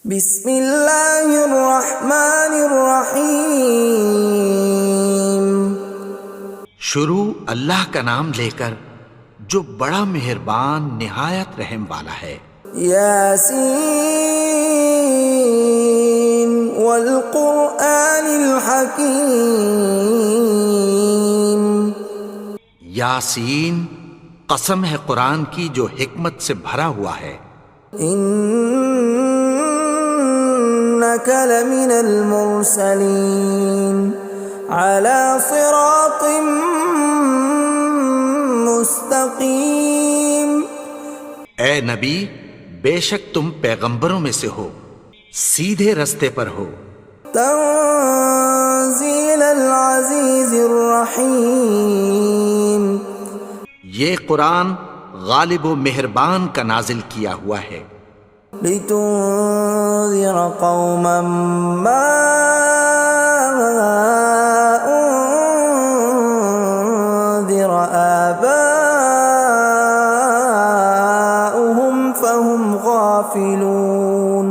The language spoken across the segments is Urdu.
بسم اللہ الرحمن الرحیم۔ شروع اللہ کا نام لے کر جو بڑا مہربان نہایت رحم والا ہے۔ یاسین والقرآن الحکیم۔ یاسین، قسم ہے قرآن کی جو حکمت سے بھرا ہوا ہے۔ انک لمن المرسلین علی صراط مستقیم۔ اے نبی، بے شک تم پیغمبروں میں سے ہو، سیدھے رستے پر ہو۔ تنزیل العزیز الرحیم۔ یہ قرآن غالب و مہربان کا نازل کیا ہوا ہے۔ لتنذر قوما ما انذر آباؤهم فهم غافلون۔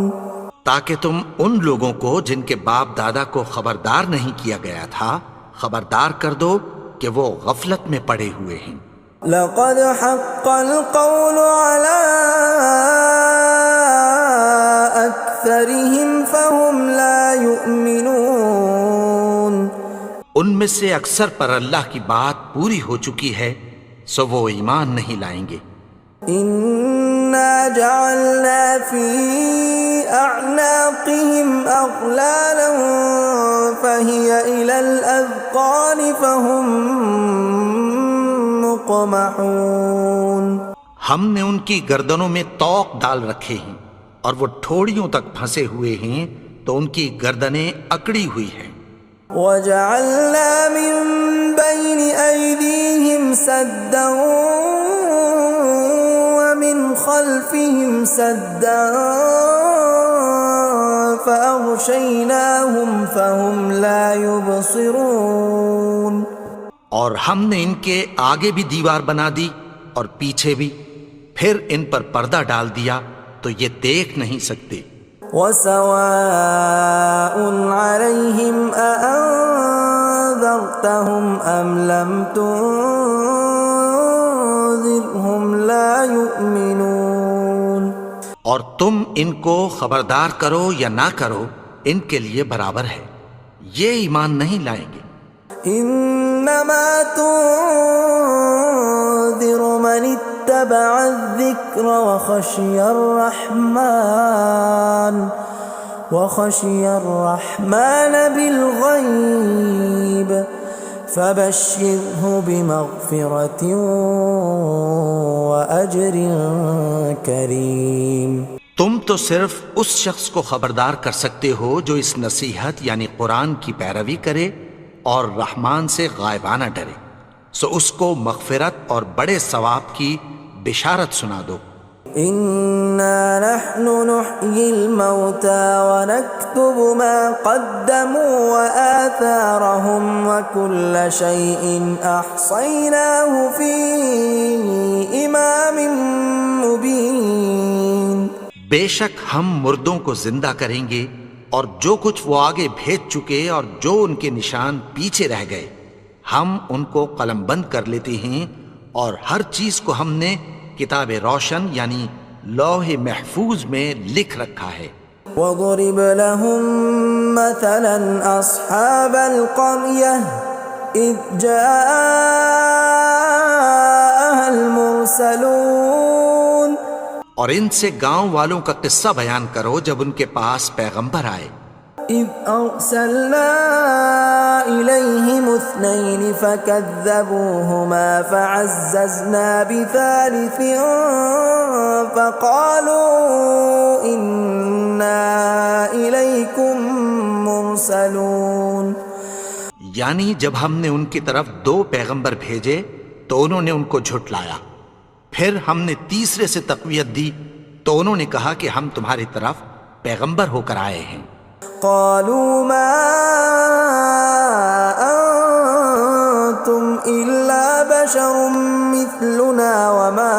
تاکہ تم ان لوگوں کو جن کے باپ دادا کو خبردار نہیں کیا گیا تھا خبردار کر دو کہ وہ غفلت میں پڑے ہوئے ہیں۔ لقد حق القول على أكثرهم فهم لا يؤمنون۔ ان میں سے اکثر پر اللہ کی بات پوری ہو چکی ہے سو وہ ایمان نہیں لائیں گے۔ إنا جعلنا في أعناقهم أغلالا فهي إلى الأذقان فهم مقمحون۔ ہم نے ان کی گردنوں میں طوق ڈال رکھے ہیں اور وہ ٹھوڑیوں تک پھنسے ہوئے ہیں تو ان کی گردنیں اکڑی ہوئی ہیں۔ وَجَعَلْنَا مِن بَيْنِ أَيْدِيهِمْ سَدًّا وَمِنْ خَلْفِهِمْ سَدًّا فَأَغْشَيْنَاهُمْ فَهُمْ لَا يُبْصِرُونَ۔ اور ہم نے ان کے آگے بھی دیوار بنا دی اور پیچھے بھی، پھر ان پر پردہ ڈال دیا تو یہ دیکھ نہیں سکتے۔ وَسَوَاءٌ عَلَيْهِمْ أَأَنذَرْتَهُمْ أَمْ لَمْ تُنذِرْهُمْ لَا يُؤْمِنُونَ۔ اور تم ان کو خبردار کرو یا نہ کرو ان کے لیے برابر ہے، یہ ایمان نہیں لائیں گے۔ انما تنذر من اتبع الذکر وخشی الرحمن بالغیب فبشرہ بمغفرۃ واجر کریم۔ تم تو صرف اس شخص کو خبردار کر سکتے ہو جو اس نصیحت یعنی قرآن کی پیروی کرے اور رحمان سے غائبانہ ڈرے، سو اس کو مغفرت اور بڑے ثواب کی بشارت سنا دو۔ اِنَّا نَحْنُ نُحْيِي الْمَوْتَى وَنَكْتُبُ مَا قَدَّمُوا وَآثَارَهُمْ وَكُلَّ شَيْءٍ أَحْصَيْنَاهُ فِي إِمَامٍ مُبِينٍ۔ بے شک ہم مردوں کو زندہ کریں گے اور جو کچھ وہ آگے بھیج چکے اور جو ان کے نشان پیچھے رہ گئے ہم ان کو قلم بند کر لیتے ہیں، اور ہر چیز کو ہم نے کتاب روشن یعنی لوح محفوظ میں لکھ رکھا ہے۔ وَضُرِبَ لَهُم مَّثَلًا أَصْحَابَ الْقَرْيَةِ إِذْ جَاءَهَا الْمُرْسَلُونَ۔ اور ان سے گاؤں والوں کا قصہ بیان کرو جب ان کے پاس پیغمبر آئے۔ إِذْ أَرْسَلْنَا إِلَيْهِمُ اثْنَيْنِ فَكَذَّبُوهُمَا فَعَزَّزْنَا بِثَالِثٍ فَقَالُوا إِنَّا إِلَيْكُمْ مُرْسَلُونَ۔ یعنی جب ہم نے ان کی طرف 2 پیغمبر بھیجے تو انہوں نے ان کو جھٹلایا، پھر ہم نے تیسرے سے تقویت دی تو انہوں نے کہا کہ ہم تمہاری طرف پیغمبر ہو کر آئے ہیں۔ قالوا ما انتم الا بشر مثلنا وما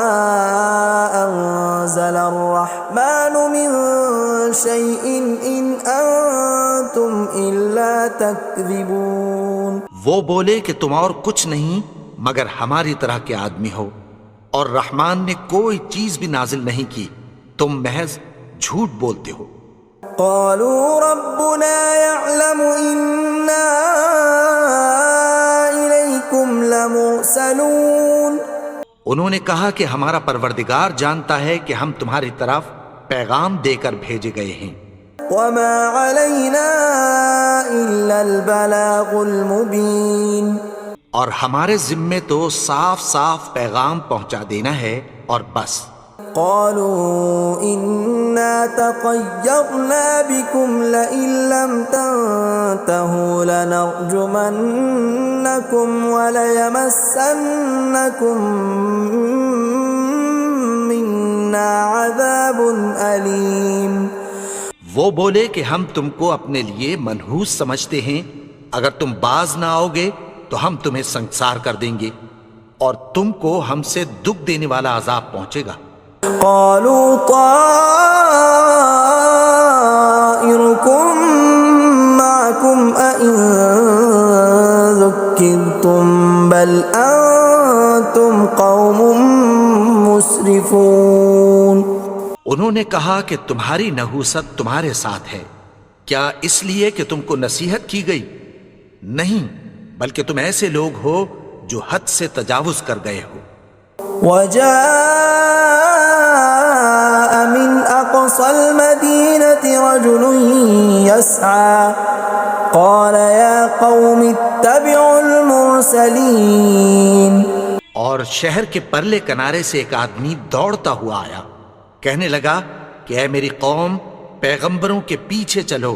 انزل الرحمن من شيء إن أنتم إلا تكذبون. وہ بولے کہ تم اور کچھ نہیں مگر ہماری طرح کے آدمی ہو، اور رحمان نے کوئی چیز بھی نازل نہیں کی، تم محض جھوٹ بولتے ہو. قالوا ربنا يعلم إنا إليكم لمرسلون. انہوں نے کہا کہ ہمارا پروردگار جانتا ہے کہ ہم تمہاری طرف پیغام دے کر بھیجے گئے ہیں. وما علينا إلا البلاغ المبين. اور ہمارے ذمے تو صاف صاف پیغام پہنچا دینا ہے اور بس. قالوا إنا تطيرنا بكم لئن لم تنتهوا لنرجمنكم وليمسنكم منا عذاب أليم. وہ بولے کہ ہم تم کو اپنے لیے منحوس سمجھتے ہیں، اگر تم باز نہ آؤ گے تو ہم تمہیں سنسار کر دیں گے اور تم کو ہم سے دکھ دینے والا عذاب پہنچے گا. قالوا طائركم معكم أئن ذكرتم بل أنتم قوم مسرفون. انہوں نے کہا کہ تمہاری نحوست تمہارے ساتھ ہے، کیا اس لیے کہ تم کو نصیحت کی گئی؟ نہیں، بلکہ تم ایسے لوگ ہو جو حد سے تجاوز کر گئے ہو. وجاء من أقصى المدينة رجل يسعى قال يا قوم اتبعوا المرسلين. اور شہر کے پرلے کنارے سے ایک آدمی دوڑتا ہوا آیا، کہنے لگا کہ اے میری قوم، پیغمبروں کے پیچھے چلو.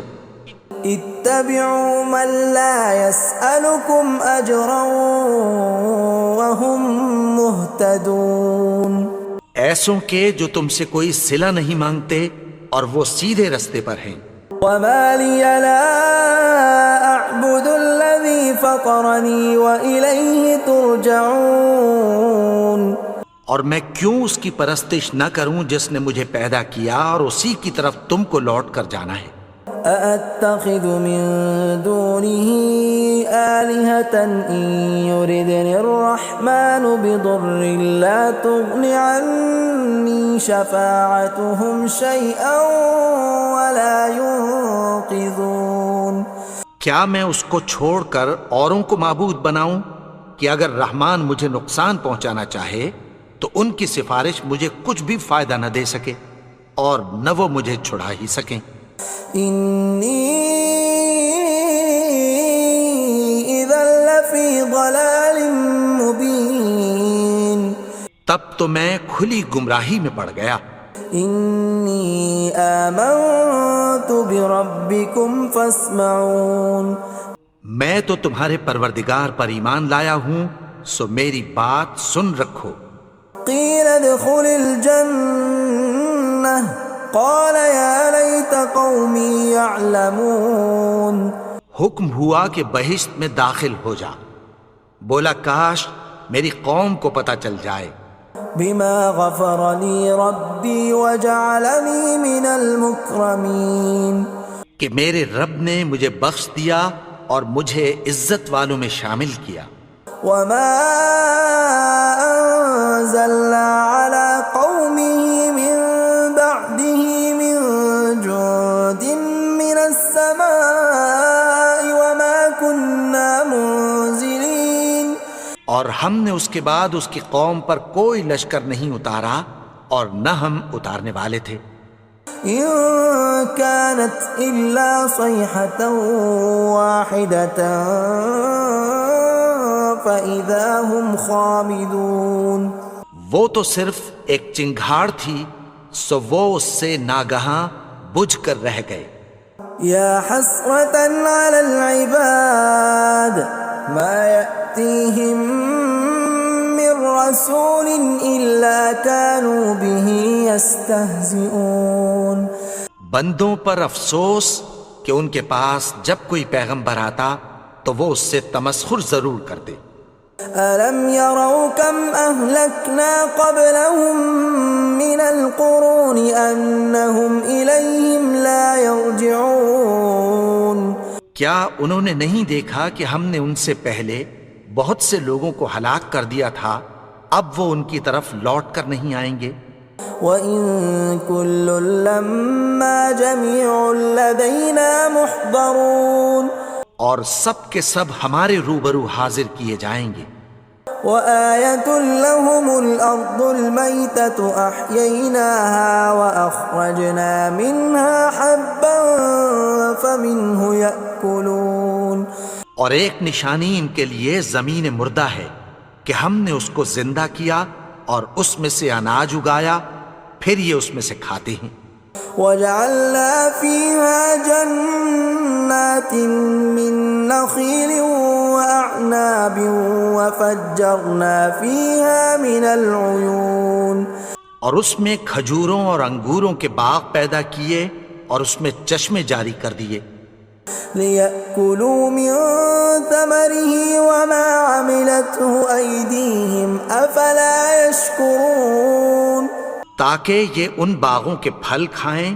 اتبعوا من لا يسألكم أجرا وهم مهتدون. ایسوں کے جو تم سے کوئی صلہ نہیں مانگتے اور وہ سیدھے رستے پر ہیں. وما لي لا أعبد الذي فطرني وإليه ترجعون. اور میں کیوں اس کی پرستش نہ کروں جس نے مجھے پیدا کیا اور اسی کی طرف تم کو لوٹ کر جانا ہے. أأتخذ من دونه آلهة إن يردني الرحمن بضر لا تغن عني شفاعتهم شيئا ولا ينقذون. کیا میں اس کو چھوڑ کر اوروں کو معبود بناؤں کہ اگر رحمان مجھے نقصان پہنچانا چاہے تو ان کی سفارش مجھے کچھ بھی فائدہ نہ دے سکے اور نہ وہ مجھے چھڑا ہی سکیں. إني إذا لفي ضلال مبين. تب تو میں کھلی گمراہی میں پڑ گیا. إني آمنت بربكم فاسمعون. میں تو تمہارے پروردگار پر ایمان لایا ہوں، سو میری بات سن رکھو. قيل ادخل الجنة قال يا ليت قومي يعلمون. حکم ہوا کہ بہشت میں داخل ہو جا. بولا کاش میری قوم کو پتہ چل جائے. بما غفر لي ربي وجعلني من المكرمين. کہ میرے رب نے مجھے بخش دیا اور مجھے عزت والوں میں شامل کیا. وما أنزلنا على قومه من بعده من جند من السماء وما كنا منزلين. اور ہم نے اس کے بعد اس کی قوم پر کوئی لشکر نہیں اتارا اور نہ ہم اتارنے والے تھے. إن كانت إلا صيحة واحدة فإذا هم خامدون. وہ تو صرف ایک چنگھاڑ تھی، سو وہ اس سے ناگہاں بجھ کر رہ گئے. يا حسرة على العباد ما يأتيهم من رسول إلا كانوا به يستهزئون. بندوں پر افسوس کہ ان کے پاس جب کوئی پیغمبر آتا تو وہ اس سے تمسخر ضرور کرتے. ألم يروا كم أهلكنا قبلهم من القرون أنهم إليهم لا يرجعون کیا انہوں نے نہیں دیکھا کہ ہم نے ان سے پہلے بہت سے لوگوں کو ہلاک کر دیا تھا، اب وہ ان کی طرف لوٹ کر نہیں آئیں گے؟ وَإِن كُلٌّ لَّمَّا جَمِيعٌ لَّدَيْنَا مُحْضَرُونَ اور سب کے سب ہمارے روبرو حاضر کیے جائیں گے۔ وَآيَةٌ لَّهُمُ الْأَرْضُ الْمَيْتَةُ أَحْيَيْنَاهَا وَأَخْرَجْنَا مِنْهَا حَبًّا فَمِنْهُ يَأْكُلُونَ اور ایک نشانی ان کے لیے زمین مردہ ہے کہ ہم نے اس کو زندہ کیا اور اس میں سے اناج اگایا، پھر یہ اس میں سے کھاتے ہیں۔ وَجَعَلْنَا فِيهَا جَنَّاتٍ مِّن نَّخِيلٍ وَأَعْنَابٍ وَفَجَّرْنَا فِيهَا مِنَ الْعُيُونِ اور اس میں کھجوروں اور انگوروں کے باغ پیدا کیے اور اس میں چشمے جاری کر دیے، لِيَأْكُلُوا مِن ثَمَرِهِ وَمَا عَمِلَتْهُ أَيْدِيهِمْ أَفَلَا يَشْكُرُونَ تاکہ یہ ان باغوں کے پھل کھائیں،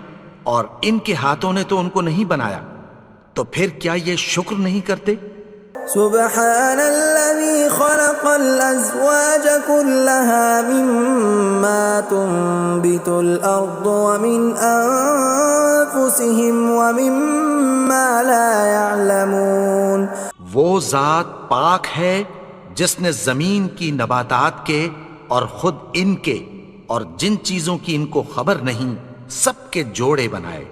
اور ان کے ہاتھوں نے تو ان کو نہیں بنایا، تو پھر کیا یہ شکر نہیں کرتے؟ سبحان الذي خلق الأزواج كلها مما تنبت الأرض ومن أنفسهم ومما لا يعلمون وہ ذات پاک ہے جس نے زمین کی نباتات کے اور خود ان کے اور جن چیزوں کی ان کو خبر نہیں سب کے جوڑے بنائے۔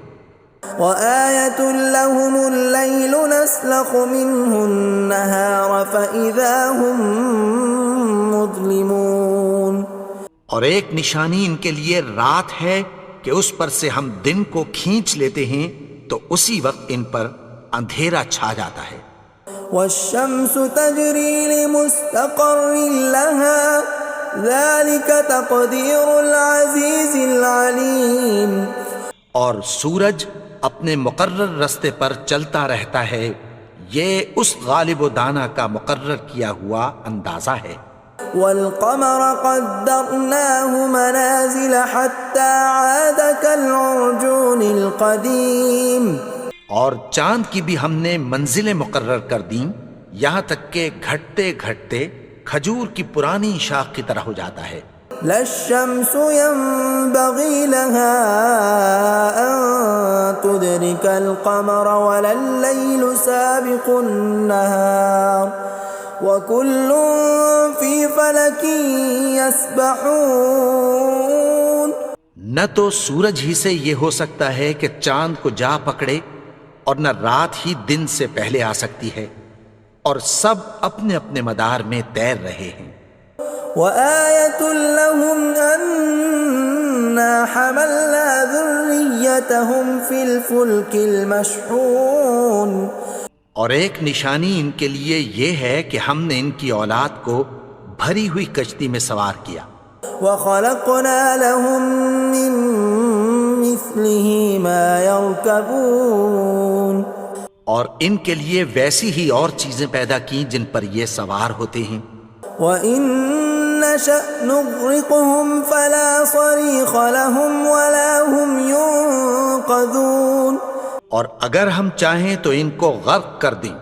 وآية لهم الليل نسلخ منه النهار فإذا هم مظلمون اور ایک نشانی ان کے لیے رات ہے کہ اس پر سے ہم دن کو کھینچ لیتے ہیں تو اسی وقت ان پر اندھیرا چھا جاتا ہے۔ والشمس تجري لمستقر لها ذلك تقدير العزيز العليم اور سورج اپنے مقرر رستے پر چلتا رہتا ہے، یہ اس غالب و دانا کا مقرر کیا ہوا اندازہ ہے۔ والقمر قدرناه منازل حتى عاد كالعرجون القديم اور چاند کی بھی ہم نے منزلیں مقرر کر دیں، یہاں تک کہ گھٹتے گھٹتے کھجور کی پرانی شاخ کی طرح ہو جاتا ہے۔ لا الشمس ينبغي لها أن تدرك القمر ولا الليل سابق النهار وكل في فلك يسبحون نہ تو سورج ہی سے یہ ہو سکتا ہے کہ چاند کو جا پکڑے، اور نہ رات ہی دن سے پہلے آ سکتی ہے، اور سب اپنے اپنے مدار میں تیر رہے ہیں۔ وآية لهم أنا حملنا ذريتهم في الفلك المشحون اور ایک نشانی ان کے لیے یہ ہے کہ ہم نے ان کی اولاد کو بھری ہوئی کشتی میں سوار کیا۔ وخلقنا لهم من مثله ما يركبون اور ان کے لیے ویسی ہی اور چیزیں پیدا کی جن پر یہ سوار ہوتے ہیں۔ وَإِن نَّشَأْ نُغْرِقْهُمْ فَلَا صَرِيخَ لَهُمْ وَلَا هُمْ يُنقَذُونَ اور اگر ہم چاہیں تو ان کو غرق کر دیں،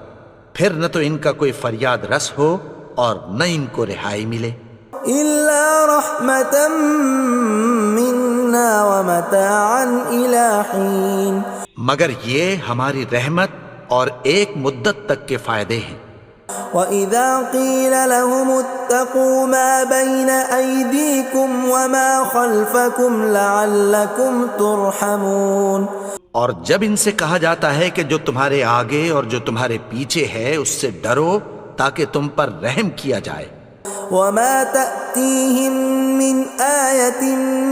پھر نہ تو ان کا کوئی فریاد رس ہو اور نہ ان کو رہائی ملے۔ إِلَّا رَحْمَةً مِّنَّا وَمَتَاعًا إِلَىٰ حِينٍ مگر یہ ہماری رحمت اور ایک مدت تک کے فائدے ہیں۔ وَإِذَا قِيلَ لَهُمُ اتَّقُوا مَا بَيْنَ أَيْدِيكُمْ وَمَا خَلْفَكُمْ لَعَلَّكُمْ تُرْحَمُونَ اور جب ان سے کہا جاتا ہے کہ جو تمہارے آگے اور جو تمہارے پیچھے ہے اس سے ڈرو تاکہ تم پر رحم کیا جائے۔ وَمَا تَأْتِيهِم مِّنْ آيَةٍ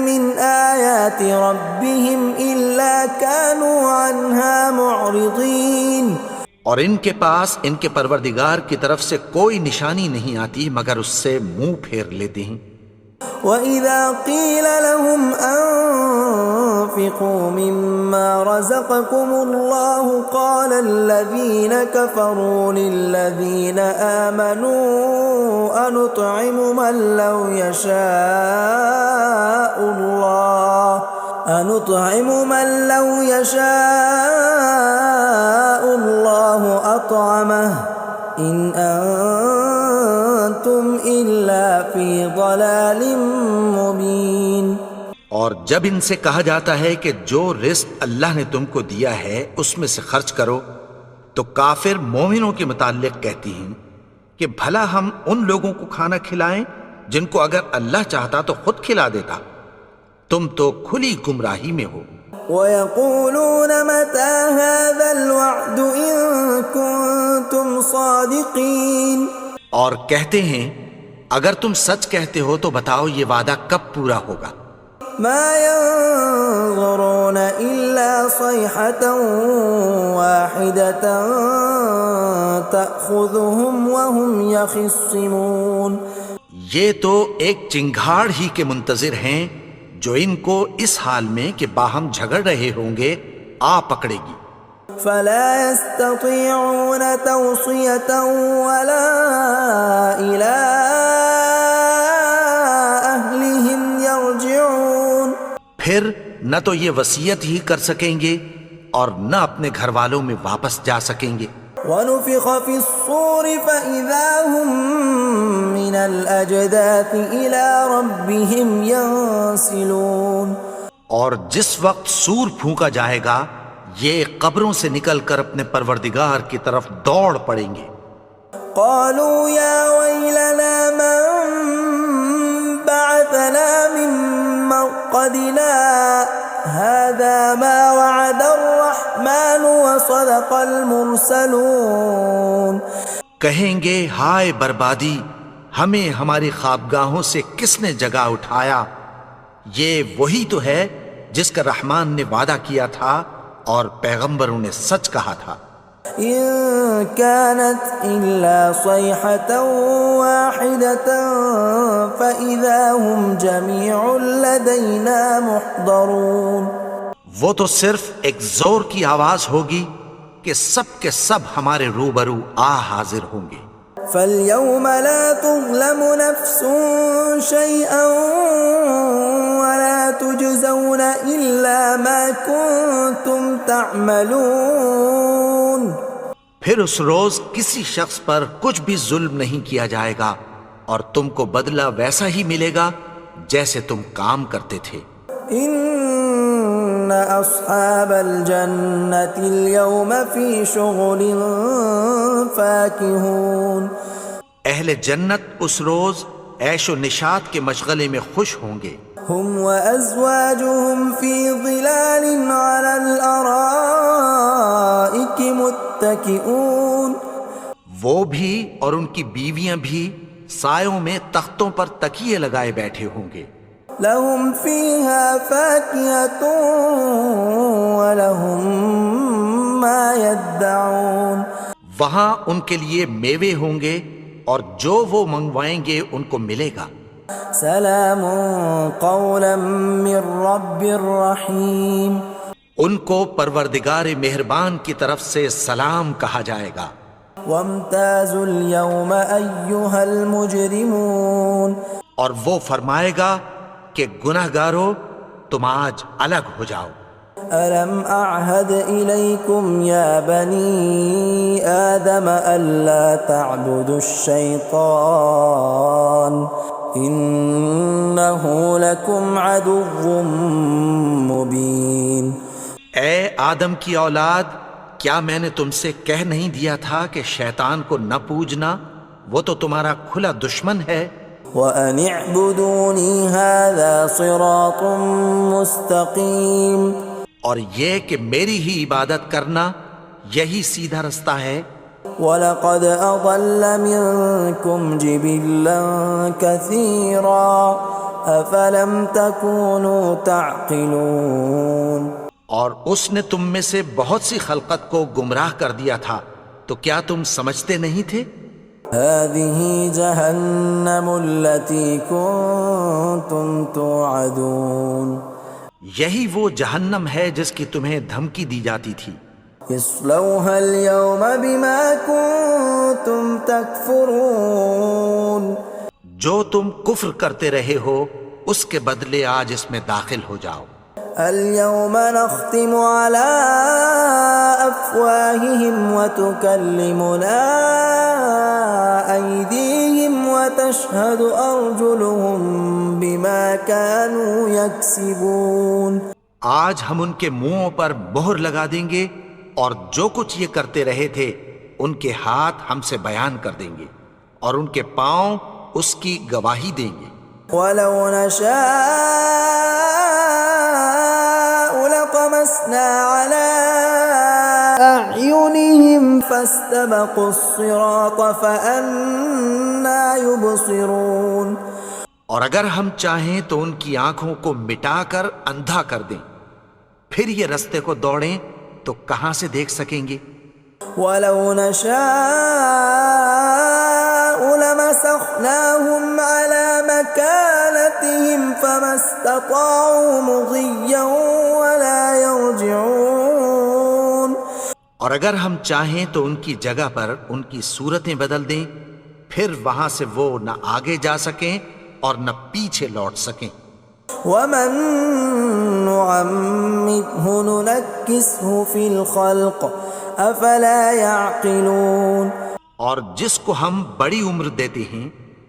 مِّنْ آيَاتِ رَبِّهِمْ إِلَّا كَانُوا عَنْهَا مُعْرِضِينَ اور ان کے پاس ان کے پروردگار کی طرف سے کوئی نشانی نہیں آتی مگر اس سے منہ پھیر لیتے ہیں۔ وَإِذَا قِيلَ لَهُمْ أَنفِقُوا مِمَّا رَزَقَكُمُ اللَّهُ قَالَ الَّذِينَ كَفَرُوا لِلَّذِينَ آمَنُوا أَنُطْعِمُ مَن لَّوْ يَشَاءُ اللَّهُ أَطْعَمَهُ إِنْ أَنْتُمْ إِلَّا فِي ضَلَالٍ مُبِينٍ۔ اور جب ان سے کہا جاتا ہے کہ جو رزق اللہ نے تم کو دیا ہے اس میں سے خرچ کرو، تو کافر مومنوں کے متعلق کہتی ہیں کہ بھلا ہم ان لوگوں کو کھانا کھلائیں جن کو اگر اللہ چاہتا تو خود کھلا دیتا، تم تو کھلی گمراہی میں ہو۔ وَيَقُولُونَ مَتَى هَذَا الْوَعْدُ إِن كُنتُمْ صَادِقِينَ، اور کہتے ہیں اگر تم سچ کہتے ہو تو بتاؤ یہ وعدہ کب پورا ہوگا۔ مَا يَنظُرُونَ إِلَّا صَيْحَةً وَاحِدَةً تَأْخُذُهُمْ وَهُمْ يَخِصِّمُونَ، یہ تو ایک چنگھاڑ ہی کے منتظر ہیں جو ان کو اس حال میں کہ باہم جھگڑ رہے ہوں گے آ پکڑے گی۔ فَلَا يَسْتَطِيعُونَ تَوْصِيَةً وَلَا إِلَىٰ أَهْلِهِمْ يَرْجِعُونَ، پھر نہ تو یہ وصیت ہی کر سکیں گے اور نہ اپنے گھر والوں میں واپس جا سکیں گے۔ وَنُفِخَ فِي الصُّورِ فَإِذَا هُم مِّنَ الْأَجْدَاثِ إِلَىٰ رَبِّهِمْ يَنسِلُونَ، اور جس وقت سور پھونکا جائے گا یہ قبروں سے نکل کر اپنے پروردگار کی طرف دوڑ پڑیں گے۔ قَالُوا يَا وَيْلَنَا مَن بَعَثَنَا مِن مَّرْقَدِنَا هَٰذَا مَا وَعَدَ الرَّحْمَٰنُ وَصَدَقَ الْمُرْسَلُونَ، کہیں گے ہائے بربادی، ہمیں ہماری خوابگاہوں سے کس نے جگا اٹھایا، یہ وہی تو ہے جس کا رحمان نے وعدہ کیا تھا اور پیغمبروں نے سچ کہا تھا۔ إِن كَانَتْ إِلَّا صَيْحَةً وَاحِدَةً فَإِذَا هُمْ جَمِيعٌ لَدَيْنَا مُحْضَرُونَ، وہ تو صرف ایک زور کی آواز ہوگی کہ سب کے سب ہمارے روبرو آ حاضر ہوں گے۔ فَالْيَوْمَ لَا تُظْلَمُ نَفْسٌ شَيْئًا وَلَا تُجْزَوْنَ إِلَّا مَا كُنتُمْ تَعْمَلُونَ، پھر اس روز کسی شخص پر کچھ بھی ظلم نہیں کیا جائے گا اور تم کو بدلہ ویسا ہی ملے گا جیسے تم کام کرتے تھے۔ إِنَّ أَصْحَابَ الْجَنَّةِ الْيَوْمَ فِي شُغُلٍ فَاكِهُونَ، اہل جنت اس روز عیش و نشاط کے مشغلے میں خوش ہوں گے۔ هُمْ وَأَزْوَاجُهُمْ فِي ظِلَالٍ عَلَى الْأَرَائِكِ مُتَّكِئُونَ، وہ بھی اور ان کی بیویاں بھی سایوں میں تختوں پر تکیے لگائے بیٹھے ہوں گے۔ لَهُمْ فِيهَا فَاكِهَةٌ وَلَهُمْ مَا يَدَّعُونَ، وہاں ان کے لیے میوے ہوں گے اور جو وہ منگوائیں گے ان کو ملے گا۔ سلام قولا من رب الرحیم، ان کو پروردگار مہربان کی طرف سے سلام کہا جائے گا۔ وامتازوا اليوم ایھا المجرمون، اور وہ فرمائے گا کہ گنہگارو تم آج الگ ہو جاؤ۔ ألم أعهد إليكم يا بني آدم ألا تعبدوا الشيطان إنه لكم عدو مبين۔ اے آدم کی اولاد، کیا میں نے تم سے کہہ نہیں دیا تھا کہ شیطان کو نہ پوجنا، وہ تو تمہارا کھلا دشمن ہے۔ وَأَنِ اعْبُدُونِي هَذَا صِرَاطٌ مُسْتَقِيمٌ، اور یہ کہ میری ہی عبادت کرنا یہی سیدھا رستہ ہے۔ وَلَقَدْ أَضَلَّ مِنكُمْ جِبِلًّا كَثِيرًا أَفَلَمْ تَكُونُوا تَعْقِلُونَ، اور اس نے تم میں سے بہت سی خلقت کو گمراہ کر دیا تھا، تو کیا تم سمجھتے نہیں تھے؟ هذه جهنم التي كنتم توعدون یہی وہ جہنم ہے جس کی تمہیں دھمکی دی جاتی تھی. اصلوها اليوم بما كنتم تكفرون جو تم کفر کرتے رہے ہو اس کے بدلے آج اس میں داخل ہو جاؤ. اليوم نختم على أفواههم وتكلمنا أيديهم وتشهد أرجلهم بما كانوا يكسبون. آج ہم ان کے منہوں پر مہر لگا دیں گے اور جو کچھ یہ کرتے رہے تھے ان کے ہاتھ ہم سے بیان کر دیں گے اور ان کے پاؤں اس کی گواہی دیں گے. ولو نشاء لطمسنا على أعينهم فاستبقوا الصراط فأنى يبصرون. اور اگر ہم چاہیں تو ان کی آنکھوں کو مٹا کر اندھا کر دیں، پھر یہ رستے کو دوڑیں تو کہاں سے دیکھ سکیں گے. ولو نشاء لمسخناهم على مكانتهم فما استطاعوا مضيا ولا يرجعون. اور اگر ہم چاہیں تو ان کی جگہ پر ان کی صورتیں بدل دیں، پھر وہاں سے وہ نہ آگے جا سکیں اور نہ پیچھے لوٹ سکیں. ومن نعمره ننكسه في الخلق افلا يعقلون. اور جس کو ہم بڑی عمر دیتے ہیں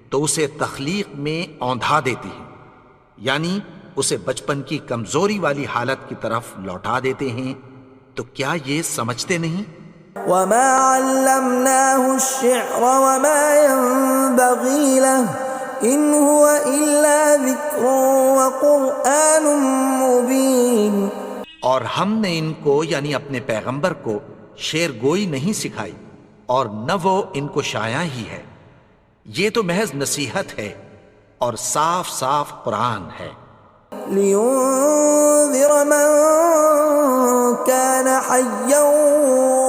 تو اسے تخلیق میں اوندھا دیتے ہیں، یعنی اسے بچپن کی کمزوری والی حالت کی طرف لوٹا دیتے ہیں. تو کیا یہ سمجھتے نہیں؟ وما علمناه الشعر وما ينبغي له ان هو الا ذکر وقرآن مبین. اور ہم نے ان کو یعنی اپنے پیغمبر کو شعر گوئی نہیں سکھائی اور نہ وہ ان کو شایع ہی ہے، یہ تو محض نصیحت ہے اور صاف صاف قرآن ہے. لینذر من كان حیا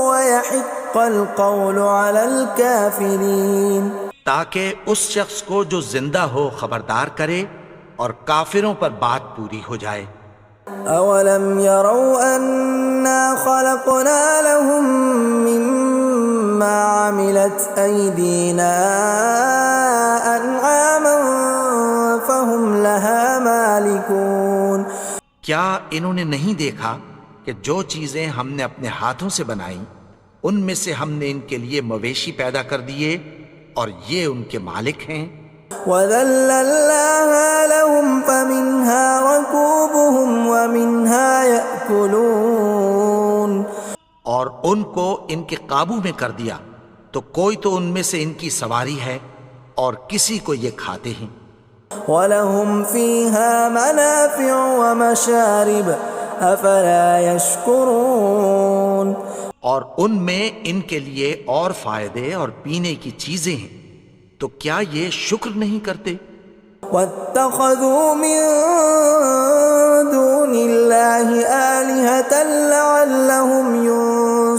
ويحق القول على الكافرین. تاکہ اس شخص کو جو زندہ ہو خبردار کرے اور کافروں پر بات پوری ہو جائے. اولم يروا انا خلقنا لهم مما عملت ايدينا انعاما فهم لها مالكون. کیا انہوں نے نہیں دیکھا کہ جو چیزیں ہم نے اپنے ہاتھوں سے بنائیں ان میں سے ہم نے ان کے لیے مویشی پیدا کر دیے اور یہ ان کے مالک ہیں. وَذَلَّلْنَاهَا لَهُمْ فَمِنْهَا رَكُوبُهُمْ وَمِنْهَا يَأْكُلُونَ. اور ان کو ان کے قابو میں کر دیا تو کوئی تو ان میں سے ان کی سواری ہے اور کسی کو یہ کھاتے ہیں. وَلَهُمْ فِيهَا مَنَافِعُ وَمَشَارِبُ أَفَلَا يَشْكُرُونَ. اور ان میں ان کے لیے اور فائدے اور پینے کی چیزیں ہیں، تو کیا یہ شکر نہیں کرتے؟ وَاتَّخَذُوا مِن دُونِ اللَّهِ آلِهَةً لَعَلَّهُمْ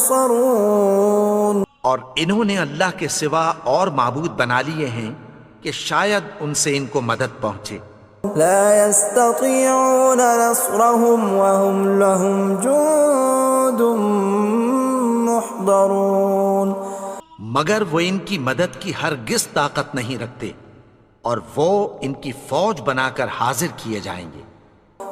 يُنصَرُونَ. اور انہوں نے اللہ کے سوا اور معبود بنا لیے ہیں کہ شاید ان سے ان کو مدد پہنچے. لا يستطيعون نصرهم وهم لهم جند محضرون. مگر وہ ان کی مدد کی ہرگز طاقت نہیں رکھتے اور وہ ان کی فوج بنا کر حاضر کیے جائیں گے.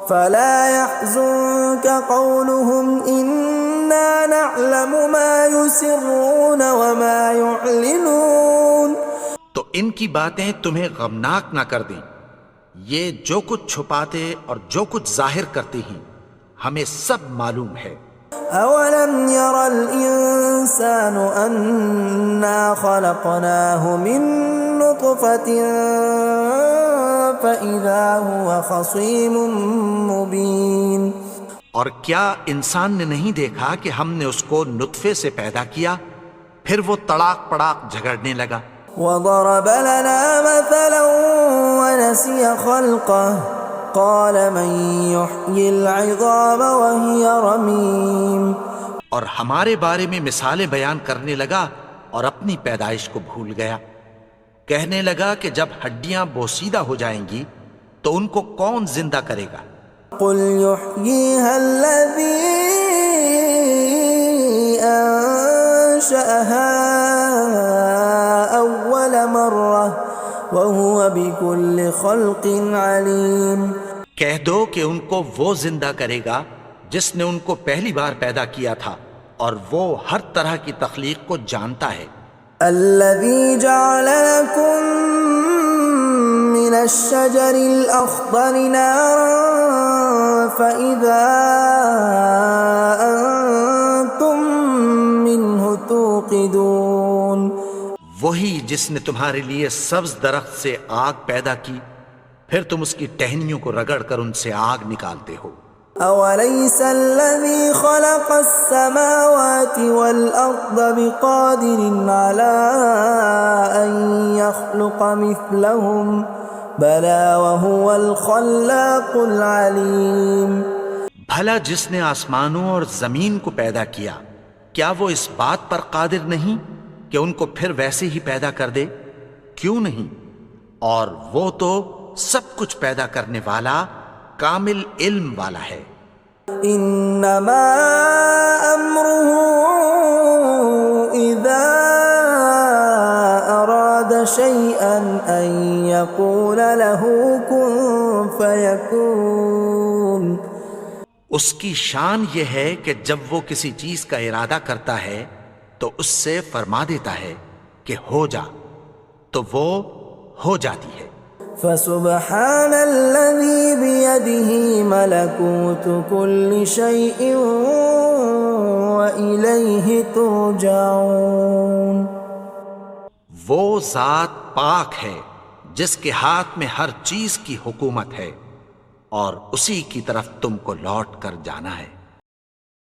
فلا يحزنك قولهم إنا نعلم ما يسرون وما يعلنون. تو ان کی باتیں تمہیں غمناک نہ کر دیں، یہ جو کچھ چھپاتے اور جو کچھ ظاہر کرتے ہیں ہمیں سب معلوم ہے. اولم ير الانسان انا خلقناه من نطفة فاذا هو خصيم مبين. اور کیا انسان نے نہیں دیکھا کہ ہم نے اس کو نطفے سے پیدا کیا پھر وہ تڑاک پڑاک جھگڑنے لگا. وضرب لنا مثلا ونسي خلقه قال من يحيي العظام وهي رميم. اور ہمارے بارے میں مثالیں بیان کرنے لگا اور اپنی پیدائش کو بھول گیا. کہنے لگا کہ جب ہڈیاں بوسیدہ ہو جائیں گی تو ان کو کون زندہ کرے گا؟ قل يحييها الذي أنشأها أول مرة وهو بكل خلق عليم۔ کہہ دو کہ ان کو وہ زندہ کرے گا جس نے ان کو پہلی بار پیدا کیا تھا اور وہ ہر طرح کی تخلیق کو جانتا ہے۔ الذي جعل لكم من الشجر الأخضر نارا فإذا أنتم منه توقدون۔ وہی جس نے تمہارے لیے سبز درخت سے آگ پیدا کی، پھر تم اس کی ٹہنیوں کو رگڑ کر ان سے آگ نکالتے ہو۔ أوليس الذي خلق السماوات والأرض بقادر على أن يخلق مثلهم بلى وهو الخلاق العليم۔ بھلا جس نے آسمانوں اور زمین کو پیدا کیا، کیا وہ اس بات پر قادر نہیں کہ ان کو پھر ویسے ہی پیدا کر دے؟ کیوں نہیں؟ اور وہ تو سب کچھ پیدا کرنے والا، کامل علم والا ہے۔ انما امره اذا اراد شيئا ان يقول له كن فيكون۔ اس کی شان یہ ہے کہ جب وہ کسی چیز کا ارادہ کرتا ہے تو اس سے فرما دیتا ہے کہ ہو جا، تو وہ ہو جاتی ہے۔ فسبحان الذي بيده ملكوت كل شيء وإليه ترجعون۔ وہ ذات پاک ہے جس کے ہاتھ میں ہر چیز کی حکومت ہے اور اسی کی طرف تم کو لوٹ کر جانا ہے۔